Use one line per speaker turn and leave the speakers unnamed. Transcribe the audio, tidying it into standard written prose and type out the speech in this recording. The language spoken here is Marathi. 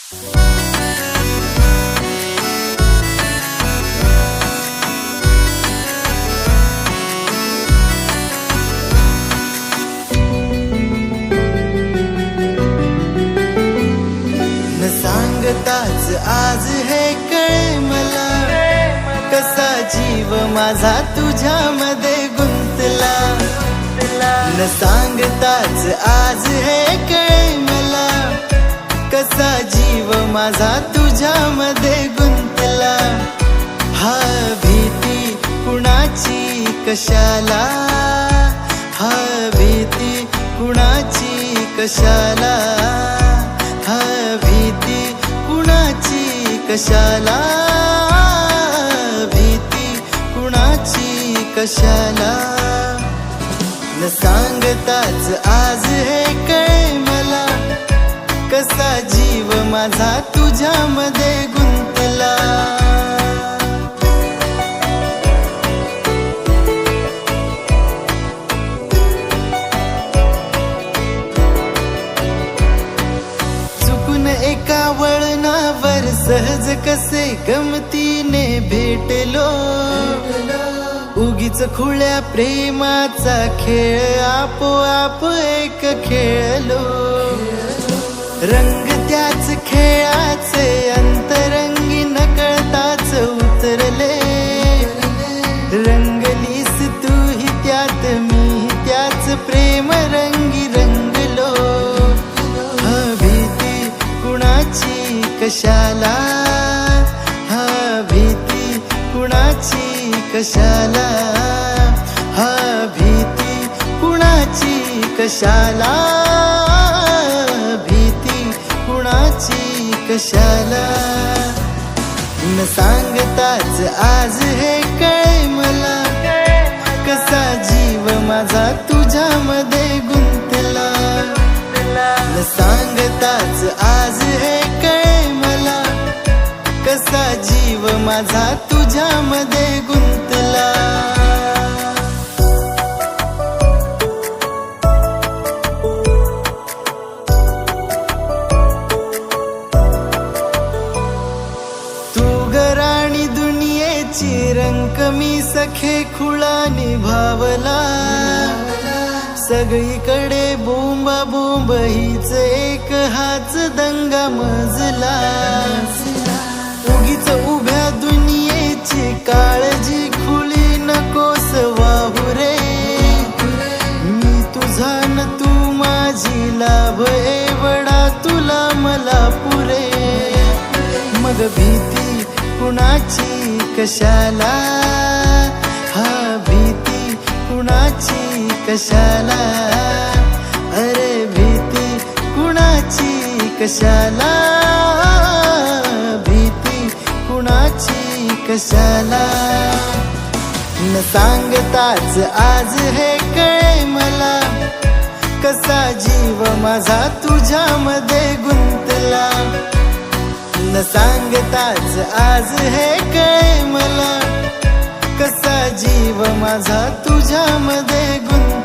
सांगताच आज हे कळे मला, कसा जीव माझा तुझ्यामध्ये गुंतला. न सांगताच आज हे कळे मला, कसा जीव माझा तुझ्यामध्ये गुंतला. हा भीती कुणाची कशाला, हा भीती कुणाची कशाला, हा भीती कुणाची कशाला, भीती कुणाची कशाला. न सांगताच आज हे कळे मला, कसा जीव माझा तुझ्यामध्ये गुंतला. एका वळणावर सहज कसे गमतीने भेटलो, उगीच खुळ्या प्रेमाचा खेळ आपोआप एक खेळलो. रंग त्याच खेळाचे अंतरंगी नकळताच उतरले. रंगलीस तूही त्यात मी त्याच प्रेम रंगी रंगलो. कशाला, हा भीती कुणाची कशाला, हा भीती कुणाची कशाला, भीती कुणाची कशाला. न सांगताच आज हे कळे मला, कसा जीव माझा तुझ्यामध्ये गुंतला. न सांगताच आज हे कळे मला, कसा जीव माझा तुझ्यामध्ये गुंतला. तू गराणी दुनियेची रंक मी सखे खुळा निभावला. सगळीकडे बोंबा बोंब हीच एक हाच दंगा मजला. उगीच उभ्या दुनियेची काळजी खुली नकोस वाहू रे. मी तुझा न तू माझी लाभ एवढा तुला मला पुरे. मग भीती कुणाची कशाला, हा भीती कुणाची कशाला, अरे भीती कुणाची कशाला, भीती कुणाची कशाला. न सांगताच आज हे कळे मला, कसा जीव माझा तुझ्यामध्ये गुंतला. न सांगताच आज हे कळे मला, कसा जीव माझा तुझ्यामध्ये गुंतला.